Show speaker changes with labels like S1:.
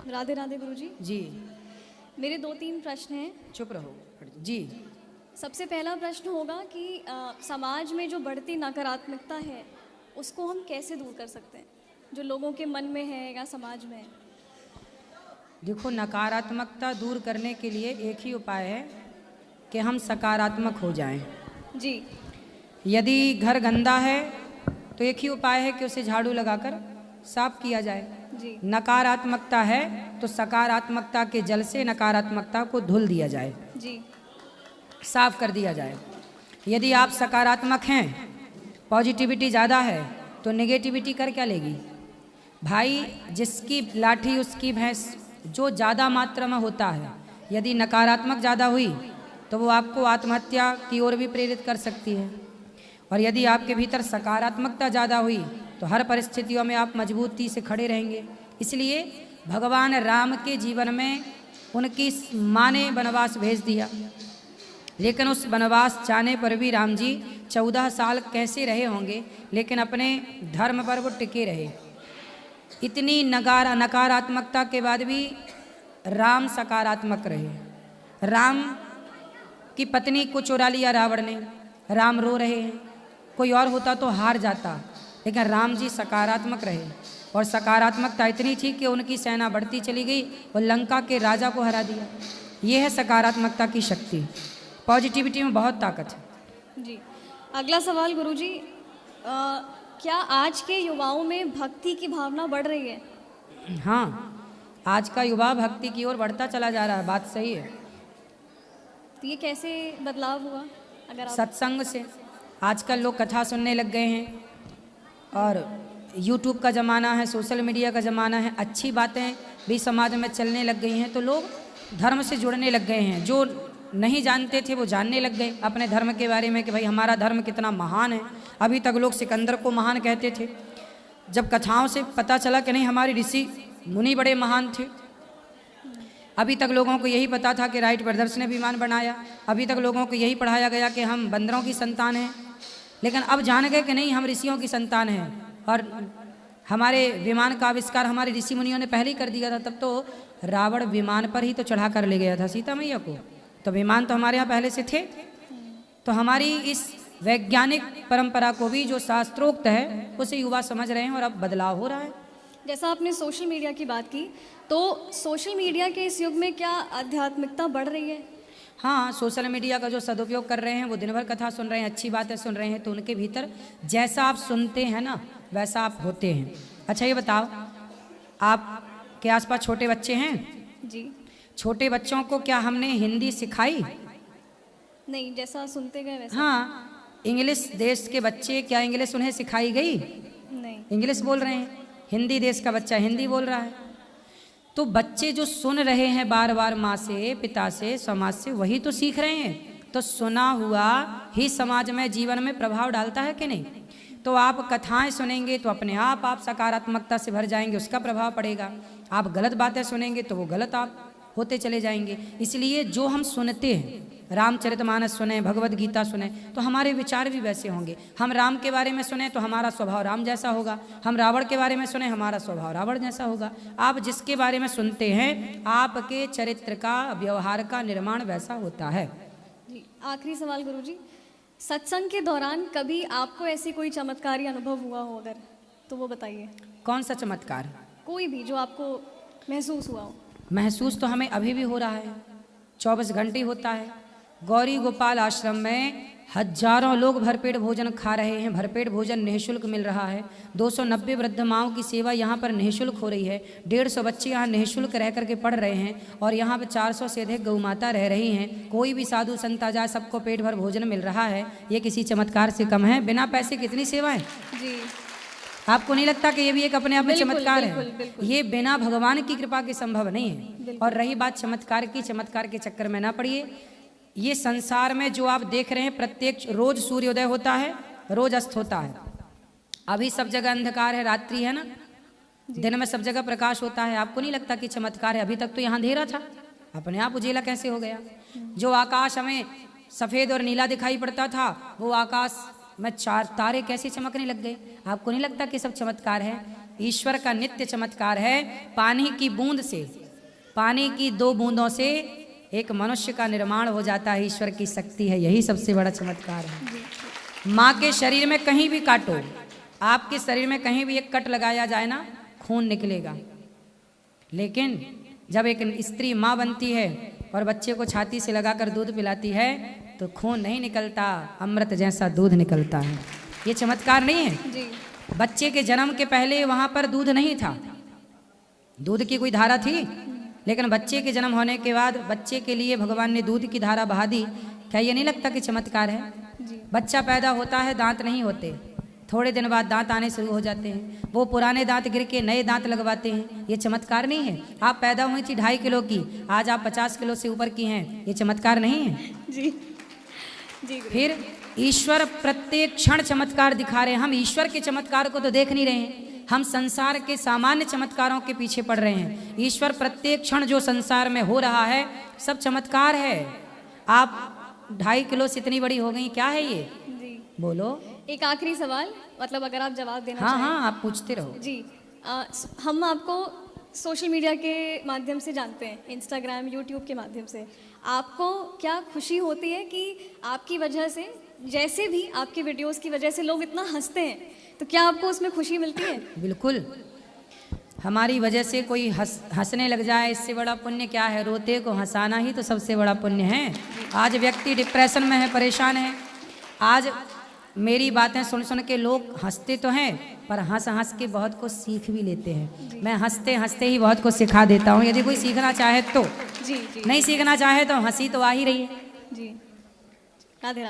S1: राधे राधे गुरुजी।
S2: जी।
S1: मेरे 2-3 प्रश्न हैं।
S2: चुप रहो जी।
S1: सबसे पहला प्रश्न होगा कि समाज में जो बढ़ती नकारात्मकता है उसको हम कैसे दूर कर सकते हैं, जो लोगों के मन में है या समाज में है।
S2: देखो, नकारात्मकता दूर करने के लिए एक ही उपाय है कि हम सकारात्मक हो जाएं।
S1: जी।
S2: यदि घर गंदा है तो एक ही उपाय है कि उसे झाड़ू लगाकर साफ किया जाए।
S1: जी।
S2: नकारात्मकता है तो सकारात्मकता के जल से नकारात्मकता को धुल दिया जाए,
S1: जी।
S2: साफ कर दिया जाए। यदि आप सकारात्मक हैं, पॉजिटिविटी ज़्यादा है, तो नेगेटिविटी कर क्या लेगी भाई? जिसकी लाठी उसकी भैंस, जो ज़्यादा मात्रा में होता है, यदि नकारात्मक ज़्यादा हुई तो वो आपको आत्महत्या की ओर भी प्रेरित कर सकती है। और यदि आपके भीतर सकारात्मकता ज़्यादा हुई तो हर परिस्थितियों में आप मजबूती से खड़े रहेंगे। इसलिए भगवान राम के जीवन में उनकी माँ ने वनवास भेज दिया, लेकिन उस वनवास जाने पर भी राम जी 14 साल कैसे रहे होंगे, लेकिन अपने धर्म पर वो टिके रहे। इतनी नकारात्मकता के बाद भी राम सकारात्मक रहे। राम की पत्नी को चुरा लिया रावण ने, राम रो रहे हैं। कोई और होता तो हार जाता, लेकिन राम जी सकारात्मक रहे। और सकारात्मकता इतनी थी कि उनकी सेना बढ़ती चली गई और लंका के राजा को हरा दिया। ये है सकारात्मकता की शक्ति। पॉजिटिविटी में बहुत ताकत है।
S1: जी। अगला सवाल गुरुजी, क्या आज के युवाओं में भक्ति की भावना बढ़ रही है?
S2: हाँ, आज का युवा भक्ति की ओर बढ़ता चला जा रहा है। बात सही है।
S1: तो ये कैसे बदलाव हुआ? अगर आप
S2: सत्संग से। आजकल लोग कथा सुनने लग गए हैं और यूट्यूब का ज़माना है, सोशल मीडिया का ज़माना है। अच्छी बातें भी समाज में चलने लग गई हैं तो लोग धर्म से जुड़ने लग गए हैं। जो नहीं जानते थे वो जानने लग गए अपने धर्म के बारे में कि भाई हमारा धर्म कितना महान है। अभी तक लोग सिकंदर को महान कहते थे, जब कथाओं से पता चला कि नहीं हमारे ऋषि मुनि बड़े महान थे। अभी तक लोगों को यही पता था कि राइट ब्रदर्स ने विमान बनाया। अभी तक लोगों को यही पढ़ाया गया कि हम बंदरों की संतान हैं, लेकिन अब जान गए कि नहीं हम ऋषियों की संतान हैं। और हमारे विमान का आविष्कार हमारे ऋषि मुनियों ने पहले ही कर दिया था। तब तो रावण विमान पर ही तो चढ़ा कर ले गया था सीता मैया को, तो विमान तो हमारे यहाँ पहले से थे। तो हमारी इस वैज्ञानिक परंपरा को भी जो शास्त्रोक्त है उसे युवा समझ रहे हैं और अब बदलाव हो रहा है।
S1: जैसा आपने सोशल मीडिया की बात की, तो सोशल मीडिया के इस युग में क्या आध्यात्मिकता बढ़ रही है?
S2: हाँ, सोशल मीडिया का जो सदुपयोग कर रहे हैं वो दिन भर कथा सुन रहे हैं, अच्छी बातें सुन रहे हैं, तो उनके भीतर जैसा आप सुनते हैं ना वैसा आप होते हैं। अच्छा ये बताओ, आपके आसपास छोटे बच्चे हैं?
S1: जी।
S2: छोटे बच्चों को क्या हमने हिंदी सिखाई?
S1: नहीं, जैसा सुनते गए वैसा।
S2: हाँ, इंग्लिश देश के बच्चे, क्या इंग्लिश उन्हें सिखाई गई?
S1: नहीं।
S2: इंग्लिश बोल रहे हैं। हिंदी देश का बच्चा हिंदी बोल रहा है। तो बच्चे जो सुन रहे हैं बार बार माँ से, पिता से, समाज से, वही तो सीख रहे हैं। तो सुना हुआ ही समाज में, जीवन में प्रभाव डालता है कि नहीं? तो आप कथाएं सुनेंगे तो अपने आप सकारात्मकता से भर जाएंगे, उसका प्रभाव पड़ेगा। आप गलत बातें सुनेंगे तो वो गलत आप होते चले जाएंगे। इसलिए जो हम सुनते हैं, रामचरितमानस सुने, भगवत गीता सुने, तो हमारे विचार भी वैसे होंगे। हम राम के बारे में सुने तो हमारा स्वभाव राम जैसा होगा। हम रावण के बारे में सुने, हमारा स्वभाव रावण जैसा होगा। आप जिसके बारे में सुनते हैं आपके चरित्र का, व्यवहार का निर्माण वैसा होता है।
S1: जी। आखिरी सवाल गुरुजी, सत्संग के दौरान कभी आपको ऐसी कोई चमत्कारी अनुभव हुआ हो अगर, तो वो बताइए।
S2: कौन सा चमत्कार?
S1: कोई भी जो आपको महसूस हुआ हो।
S2: महसूस तो हमें अभी भी हो रहा है, 24 घंटे होता है। गौरी गोपाल आश्रम में हजारों लोग भरपेट भोजन खा रहे हैं। भरपेट भोजन निःशुल्क मिल रहा है। 290 वृद्ध माओं की सेवा यहाँ पर निःशुल्क हो रही है। 150 बच्चे यहाँ निःशुल्क रह करके पढ़ रहे हैं और यहाँ पर 400 से अधिक गौ माता रह रही हैं। कोई भी साधु संत आ जाए, सबको पेट भर भोजन मिल रहा है। ये किसी चमत्कार से कम है? बिना पैसे कितनी सेवाएं।
S1: जी।
S2: आपको नहीं लगता कि ये भी एक अपने आप में चमत्कार है?
S1: बिल्कुल।
S2: ये बिना भगवान की कृपा के संभव नहीं है। और रही बात चमत्कार की, चमत्कार के चक्कर में ना पड़िए। ये संसार में जो आप देख रहे हैं, प्रत्येक रोज सूर्योदय होता है, रोज अस्त होता है। अभी सब जगह अंधकार है, रात्रि है ना, दिन में सब जगह प्रकाश होता है। आपको नहीं लगता कि चमत्कार है? अभी तक तो यहाँ अंधेरा था, अपने आप उजेला कैसे हो गया? जो आकाश हमें सफेद और नीला दिखाई पड़ता था, वो आकाश में 4 तारे कैसे चमकने लग गए? आपको नहीं लगता कि सब चमत्कार है? ईश्वर का नित्य चमत्कार है। पानी की बूंद से पानी की 2 बूंदों से एक मनुष्य का निर्माण हो जाता है। ईश्वर की शक्ति है, यही सबसे बड़ा चमत्कार है। माँ के शरीर में कहीं भी काटो, आपके शरीर में कहीं भी एक कट लगाया जाए ना, खून निकलेगा। लेकिन जब एक स्त्री माँ बनती है और बच्चे को छाती से लगाकर दूध पिलाती है तो खून नहीं निकलता, अमृत जैसा दूध निकलता है। ये चमत्कार नहीं है?
S1: जी।
S2: बच्चे के जन्म के पहले वहाँ पर दूध नहीं था, दूध की कोई धारा थी, लेकिन बच्चे के जन्म होने के बाद बच्चे के लिए भगवान ने दूध की धारा बहा दी। क्या ये नहीं लगता कि चमत्कार है?
S1: जी।
S2: बच्चा पैदा होता है, दांत नहीं होते, थोड़े दिन बाद दांत आने शुरू हो जाते हैं, वो पुराने दांत गिर के नए दांत लगवाते हैं। ये चमत्कार नहीं है? आप पैदा हुई थी 2.5 किलो की, आज आप 50 किलो से ऊपर की हैं, ये चमत्कार नहीं है?
S1: जी। जी।
S2: फिर ईश्वर प्रत्येक क्षण चमत्कार दिखा रहे हैं। हम ईश्वर के चमत्कार को तो देख नहीं रहे हैं, हम संसार के सामान्य चमत्कारों के पीछे पड़ रहे हैं। ईश्वर प्रत्येक क्षण जो संसार में हो रहा है सब चमत्कार है। आप 2.5 किलो से इतनी बड़ी हो गई, क्या है ये?
S1: जी।
S2: बोलो।
S1: एक आखिरी सवाल, मतलब अगर आप जवाब देना
S2: हाँ
S1: चाहें।
S2: हाँ, आप पूछते रहो।
S1: जी। हम आपको सोशल मीडिया के माध्यम से जानते हैं, इंस्टाग्राम, यूट्यूब के माध्यम से। आपको क्या खुशी होती है कि आपकी वजह से, जैसे भी आपकी वीडियोस की वजह से लोग इतना हंसते हैं, तो क्या आपको उसमें खुशी मिलती है?
S2: बिल्कुल, हमारी वजह से कोई हंसने लग जाए, इससे बड़ा पुण्य क्या है? रोते को हंसाना ही तो सबसे बड़ा पुण्य है। आज व्यक्ति डिप्रेशन में है, परेशान है, आज मेरी बातें सुन सुन के लोग हंसते तो हैं पर हंस हंस के बहुत कुछ सीख भी लेते हैं। मैं हंसते हंसते ही बहुत कुछ सिखा देता हूँ, यदि कोई सीखना चाहे तो।
S1: जी। जी।
S2: नहीं सीखना चाहे तो हंसी तो आ ही रही है।
S1: जी। राधे राधे।